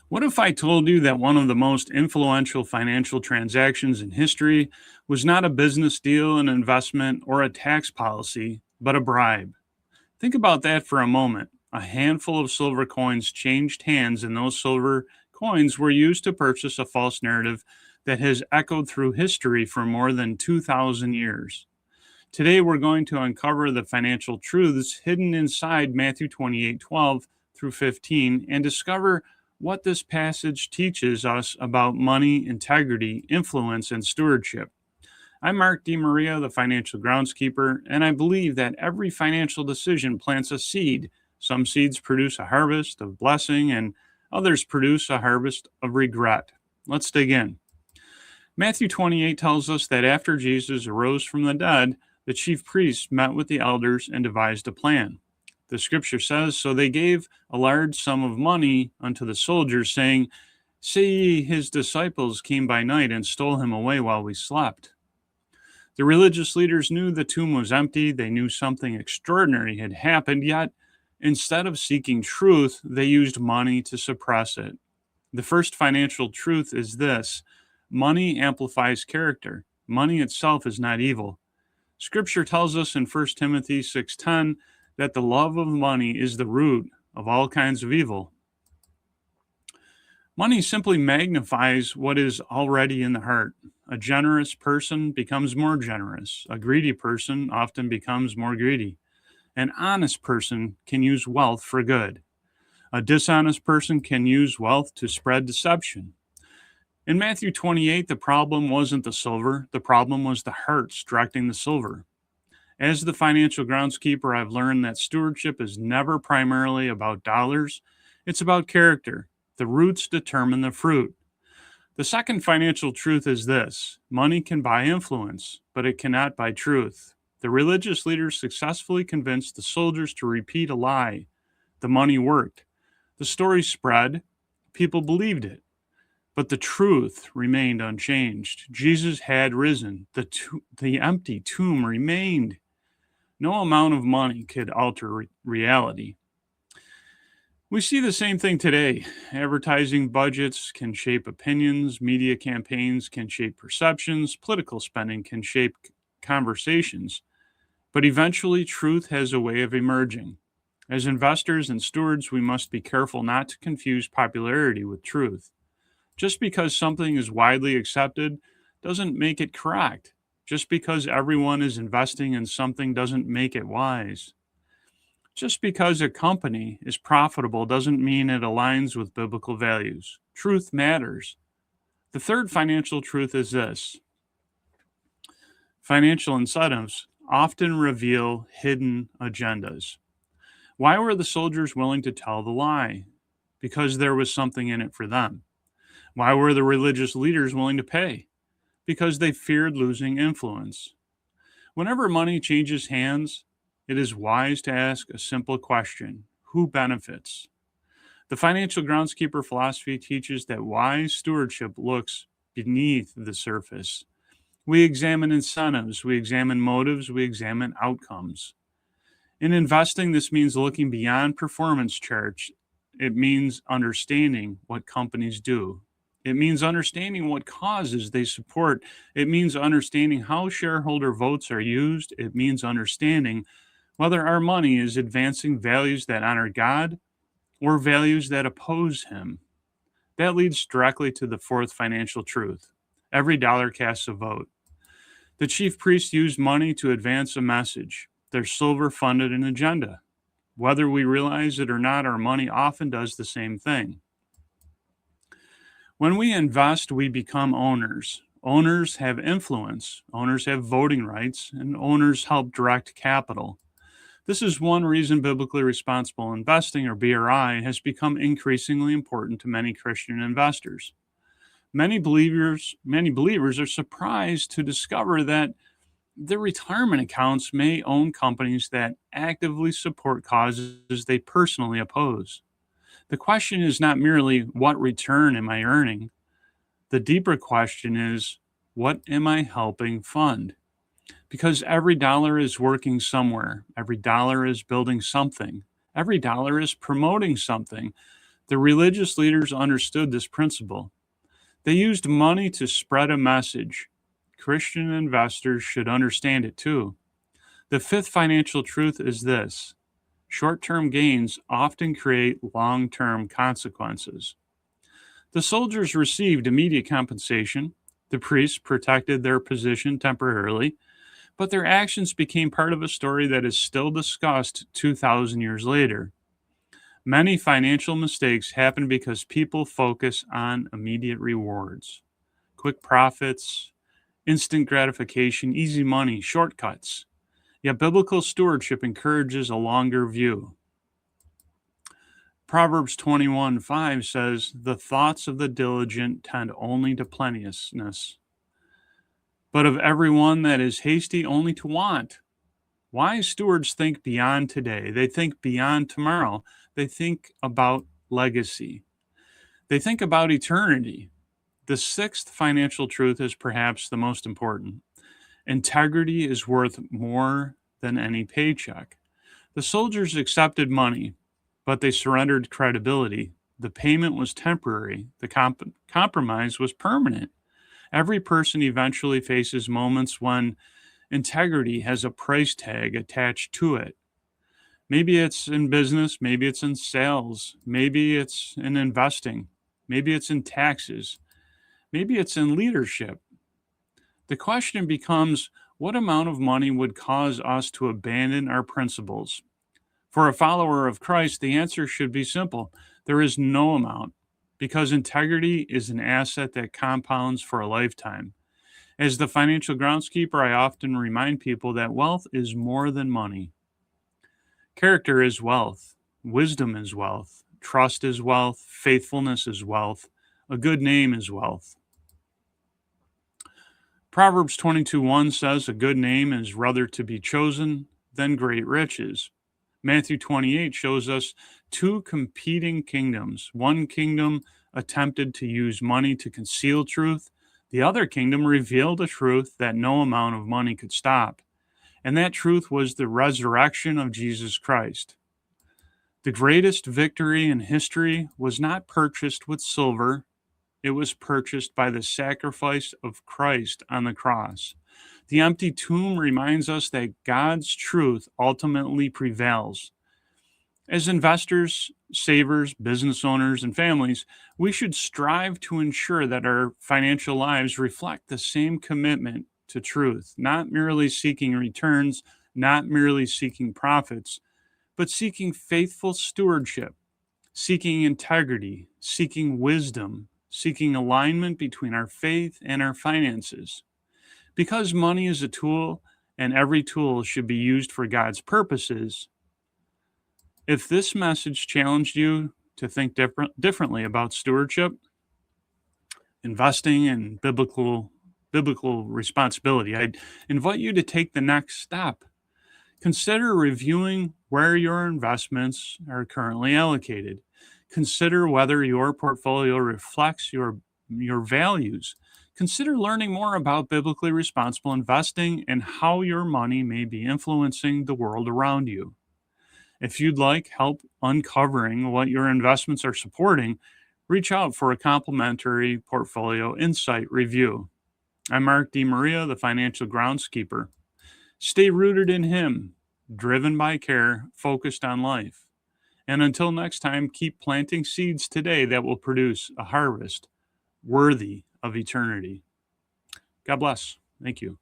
What if I told you that one of the most influential financial transactions in history was not a business deal, an investment, or a tax policy, but a bribe? Think about that for a moment. A handful of silver coins changed hands, and those silver coins were used to purchase a false narrative that has echoed through history for more than 2,000 years. Today, we're going to uncover the financial truths hidden inside Matthew 28:12 through 15 and discover what this passage teaches us about money, integrity, influence, and stewardship. I'm Mark DiMaria, the Financial Groundskeeper, and I believe that every financial decision plants a seed. Some seeds produce a harvest of blessing, and others produce a harvest of regret. Let's dig in. Matthew 28 tells us that after Jesus arose from the dead, the chief priests met with the elders and devised a plan. The scripture says, "So they gave a large sum of money unto the soldiers, saying, Say ye, his disciples came by night and stole him away while we slept." The religious leaders knew the tomb was empty. They knew something extraordinary had happened, yet instead of seeking truth, they used money to suppress it. The first financial truth is this: money amplifies character. Money itself is not evil. Scripture tells us in 1 Timothy 6:10 that the love of money is the root of all kinds of evil. Money simply magnifies what is already in the heart. A generous person becomes more generous. A greedy person often becomes more greedy. An honest person can use wealth for good. A dishonest person can use wealth to spread deception. In Matthew 28, the problem wasn't the silver, the problem was the hearts directing the silver. As the financial groundskeeper, I've learned that stewardship is never primarily about dollars, it's about character. The roots determine the fruit. The second financial truth is this: money can buy influence, but it cannot buy truth. The religious leaders successfully convinced the soldiers to repeat a lie. The money worked. The story spread. People believed it. But the truth remained unchanged. Jesus had risen. The empty tomb remained. No amount of money could alter reality. We see the same thing today. Advertising budgets can shape opinions, media campaigns can shape perceptions, political spending can shape conversations. But eventually, truth has a way of emerging. As investors and stewards, we must be careful not to confuse popularity with truth. Just because something is widely accepted doesn't make it correct. Just because everyone is investing in something doesn't make it wise. Just because a company is profitable doesn't mean it aligns with biblical values. Truth matters. The third financial truth is this: financial incentives often reveal hidden agendas. Why were the soldiers willing to tell the lie? Because there was something in it for them. Why were the religious leaders willing to pay? Because they feared losing influence. Whenever money changes hands, it is wise to ask a simple question: who benefits? The financial groundskeeper philosophy teaches that wise stewardship looks beneath the surface. We examine incentives, we examine motives, we examine outcomes. In investing, this means looking beyond performance charts. It means understanding what companies do. It means understanding what causes they support. It means understanding how shareholder votes are used. It means understanding whether our money is advancing values that honor God or values that oppose Him. That leads directly to the fourth financial truth: every dollar casts a vote. The chief priests used money to advance a message. Their silver funded an agenda. Whether we realize it or not, our money often does the same thing. When we invest, we become owners. Owners have influence, owners have voting rights, and owners help direct capital. This is one reason biblically responsible investing, or BRI, has become increasingly important to many Christian investors. Many believers are surprised to discover that their retirement accounts may own companies that actively support causes they personally oppose. The question is not merely, what return am I earning? The deeper question is, what am I helping fund? Because every dollar is working somewhere. Every dollar is building something. Every dollar is promoting something. The religious leaders understood this principle. They used money to spread a message. Christian investors should understand it too. The fifth financial truth is this: short-term gains often create long-term consequences. The soldiers received immediate compensation. The priests protected their position temporarily, but their actions became part of a story that is still discussed 2,000 years later. Many financial mistakes happen because people focus on immediate rewards, quick profits, instant gratification, easy money, shortcuts. Yet biblical stewardship encourages a longer view. Proverbs 21:5 says, "The thoughts of the diligent tend only to plenteousness, but of everyone that is hasty only to want." Wise stewards think beyond today. They think beyond tomorrow. They think about legacy. They think about eternity. The sixth financial truth is perhaps the most important. Integrity is worth more than any paycheck. The soldiers accepted money, but they surrendered credibility. The payment was temporary. The compromise was permanent. Every person eventually faces moments when integrity has a price tag attached to it. Maybe it's in business, maybe it's in sales, maybe it's in investing, maybe it's in taxes, maybe it's in leadership. The question becomes, what amount of money would cause us to abandon our principles? For a follower of Christ, the answer should be simple. There is no amount, because integrity is an asset that compounds for a lifetime. As the financial groundskeeper, I often remind people that wealth is more than money. Character is wealth. Wisdom is wealth. Trust is wealth. Faithfulness is wealth. A good name is wealth. Proverbs 22:1 says, "A good name is rather to be chosen than great riches." Matthew 28 shows us two competing kingdoms. One kingdom attempted to use money to conceal truth. The other kingdom revealed a truth that no amount of money could stop. And that truth was the resurrection of Jesus Christ. The greatest victory in history was not purchased with silver. It was purchased by the sacrifice of Christ on the cross. The empty tomb reminds us that God's truth ultimately prevails. As investors, savers, business owners, and families, we should strive to ensure that our financial lives reflect the same commitment to truth, not merely seeking returns, not merely seeking profits, but seeking faithful stewardship, seeking integrity, seeking wisdom, seeking alignment between our faith and our finances. Because money is a tool and every tool should be used for God's purposes, if this message challenged you to think differently about stewardship, investing, and biblical responsibility, I'd invite you to take the next step. Consider reviewing where your investments are currently allocated. Consider whether your portfolio reflects your values. Consider learning more about biblically responsible investing and how your money may be influencing the world around you. If you'd like help uncovering what your investments are supporting, reach out for a complimentary portfolio insight review. I'm Mark DiMaria, the Financial Groundskeeper. Stay rooted in Him, driven by care, focused on life. And until next time, keep planting seeds today that will produce a harvest worthy of eternity. God bless. Thank you.